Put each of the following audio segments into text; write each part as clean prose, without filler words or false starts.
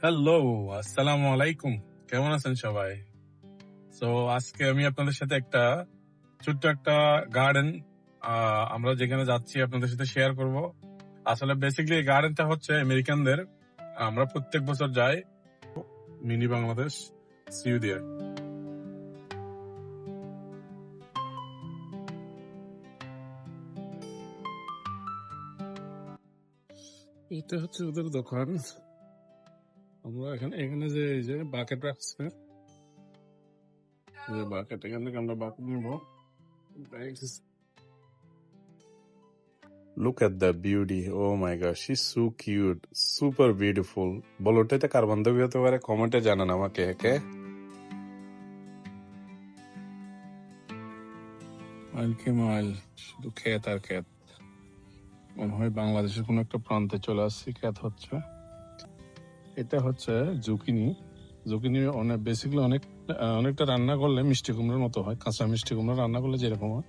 Hello, আসসালামু আলাইকুম। কেমন আছেন সবাই? তো আজকে আমি আপনাদের সাথে একটা ছোট্ট একটা গার্ডেন আমরা যেখানে যাচ্ছি আপনাদের সাথে শেয়ার করব। আসলে বেসিক্যালি এই গার্ডেনটা হচ্ছে আমেরিকানদের। আমরা প্রত্যেক বছর যাই মিনি বাংলাদেশ সিউ দিয়ে। এটা হচ্ছে ওদের দোকান। আমরা এখানে এখানে যে এই যে বাকেট রাখছে, যে বাকেট এখান থেকে আমরা বাকেট নিবো। Look at the beauty. Oh my gosh, she's so cute. Super beautiful. বলো এটা কার বান্ধবী হতে পারে? কমেন্টে জানান আমাকে, ওকে? মাইল কি মাইল, শুধু ক্ষেত আর ক্ষেত। মনে হয় বাংলাদেশের কোনো একটা প্রান্তে চলে আসছি, ক্ষেত হচ্ছে। এটা হচ্ছে জুকিনি। জুকিনি অনেক বেসিক্যালি অনেকটা রান্না করলে মিষ্টি কুমড়োর মতো হয়, কাঁচা মিষ্টি কুমড়ো রান্না করলে যেরকম হয়।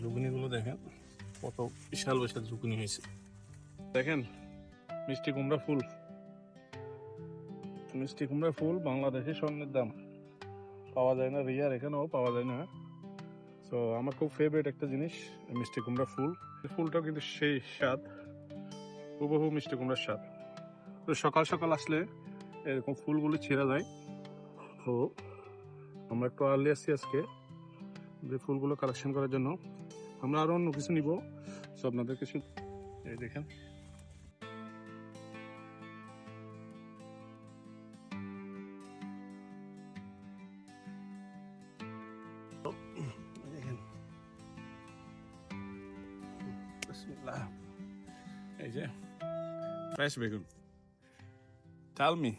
জুকিনি গুলো দেখেন কত বিশাল বিশাল জুকিনি হয়েছে। দেখেন মিষ্টি কুমড়া ফুল, মিষ্টি কুমড়া ফুল বাংলাদেশে স্বর্ণের দাম। পাওয়া যায় না, রিয়ার এখানেও পাওয়া যায় না। তো আমার খুব ফেভারিট একটা জিনিস মিষ্টি কুমড়া ফুল। ফুলটাও কিন্তু সেই স্বাদ, হুবহু মিষ্টি কুমড়ার স্বাদ। তো সকাল সকাল আসলে এরকম ফুলগুলো ছেঁড়া যায়। তো আমরা একটু আর্লি আসছি আজকে যে ফুলগুলো কালেকশন করার জন্য। আমরা আরো অন্য কিছু নিব, তো আপনাদের কিছু এই দেখেন। এই যে ফ্রেশ বেগুন। টেল মি,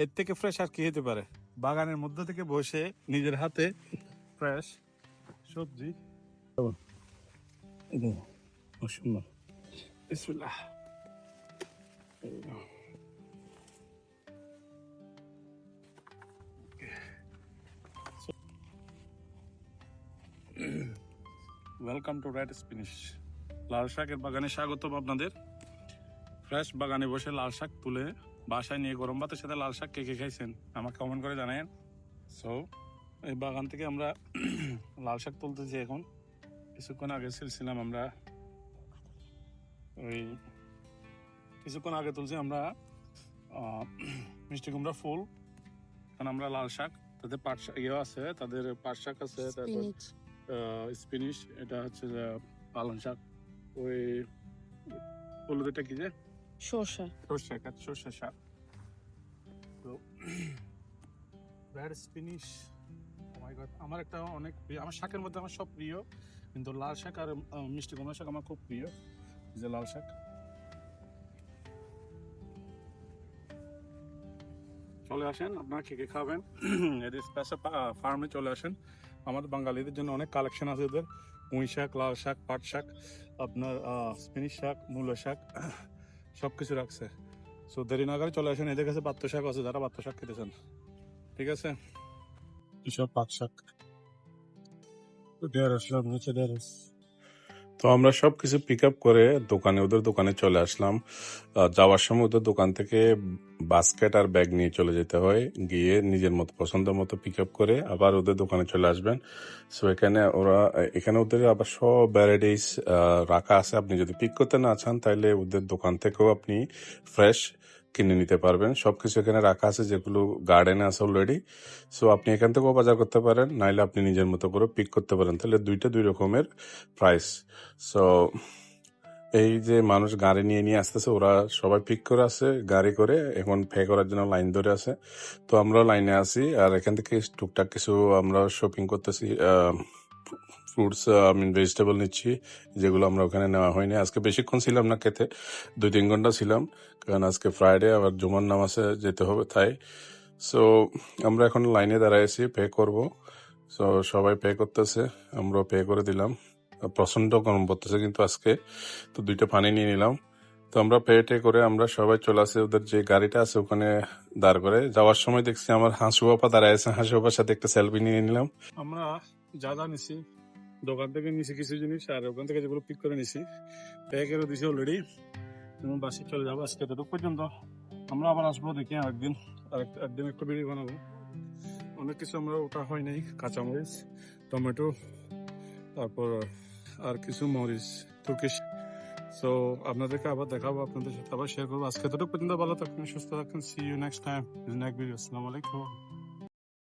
এর থেকে ফ্রেশ আর কি হতে পারে? বাগানের মধ্যে থেকে বসে নিজের হাতে ফ্রেশ সবজি। সুন্দর, বিসমিল্লাহ। Welcome to red spinach. লাল শাকের বাগানে স্বাগতম আপনাদের। ফ্রেশ বাগানে বসে লাল শাক তুলে বাসায় নিয়ে গরম ভাতের সাথে লাল শাক কে কে খাইছেন আমাকে কমেন্ট করে জানায়েন। সো এই বাগান থেকে আমরা লাল শাক তুলতেছি এখন। কিছুক্ষণ আগে ছিলাম আমরা, ওই কিছুক্ষণ আগে তুলছি আমরা মিষ্টি কুমড়া ফুল। কারণ আমরা লাল শাক, তাদের পাট শাক ইয়ে আছে, তাদের পাট শাক আছে, তারপর স্পিনিশ, এটা হচ্ছে পালং শাক, ওই হলুদেরটা কি যে সর্ষে সর্ষে শাক। তো রেড স্পিনিশ আমার একটা অনেক প্রিয়। আমার শাকের মধ্যে আমার সব প্রিয়, কিন্তু লাল শাক আর মিষ্টি কুমড়া শাক আমার খুব প্রিয়। যে লাল শাক, চলে আসেন আপনারা কে কে খাবেন এদের স্পেশাল ফার্মে চলে আসেন। আমাদের বাঙালিদের জন্য অনেক কালেকশন আছে ওদের। পুঁই শাক, লাল শাক, পাট শাক, আপনার স্পিনিশ শাক, মূলো শাক, সব কিছু রাখছে। সো দেরি না করে চলে আসেন, এদের কাছে পাত্র শাক আছে, যারা পাত্র শাক খেতে চান। ঠিক আছে, এসব পাট শাক তো আমরা সবকিছু পিক আপ করে ওদের দোকানে চলে আসলাম। যাওয়ার সময় ওদের দোকান থেকে বাস্কেট আর ব্যাগ নিয়ে চলে যেতে হয়, গিয়ে নিজের মতো পছন্দ মতো পিক আপ করে আবার ওদের দোকানে চলে আসবেন। সো এখানে ওদের আবার সব ভ্যারাইটিস রাখা আছে। আপনি যদি পিক করতে না চান তাহলে ওদের দোকান থেকেও আপনি ফ্রেশ কিনে নিতে পারবেন। সবকিছু এখানে রাখা আছে যেগুলো গার্ডেনে আছে অলরেডি। সো আপনি এখান থেকেও বাজার করতে পারেন, নাইলে আপনি নিজের মতো করে পিক করতে পারেন। তাহলে দুই রকমের প্রাইস। সো এই যে মানুষ গাড়ি নিয়ে নিয়ে আসতেছে, ওরা সবাই পিক করে আছে গাড়ি করে, এখন পে করার জন্য লাইন ধরে আছে। তো আমরা লাইনে আছি, আর এখান থেকে টুকটাক কিছু আমরা শপিং করতেছি। ফ্রুটস ভেজিটেবল নিচ্ছি, যেগুলো আমরা ওখানে নেওয়া হয়নি। আজকে বেশিক্ষণ ছিলাম না খেতে, 2-3 ঘন্টা ছিলাম, কারণ আজকে ফ্রাইডে, আবার জুমার নামাজে যেতে হবে তাই। সো আমরা এখন লাইনে দাঁড়াইছি, পে করব। সো সবাই পে করতেছে, আমরাও পে করে দিলাম। প্রচন্ড গরম পড়তেছে কিন্তু আজকে, তো 2টা পানি নিয়ে নিলাম। তো আমরা পে করে আমরা সবাই চলে আসি, ওদের যে গাড়িটা আছে ওখানে দাঁড় করে। যাওয়ার সময় দেখছি আমার হাঁসু বাপা দাঁড়ায় আছে, হাঁসু বাপার সাথে একটা সেলফি নিয়ে নিলাম। আমরা যা নিছি দোকান থেকে নিছি কিছু জিনিস, আর ওখান থেকে যেগুলো পিক করে নিছি পে করে দিছি অলরেডি। বাসে চলে যাবো আজকে এতটুকু পর্যন্ত। আমরা আবার আসবো দেখি একদিন, একদিন একটা ভিডিও বানাবো। অনেক কিছু আমরা ওটা হয় নাই, কাঁচামরিচ, টমেটো, তারপর আর কিছু মরিচ, তুর্কিশ। সো আপনাদেরকে আবার দেখাবো, আপনাদের সাথে আবার শেয়ার করবো। আজকে এতটুকু পর্যন্ত, ভালো থাকবেন, সুস্থ থাকবেন। See you next time, next video. আসসালামু আলাইকুম।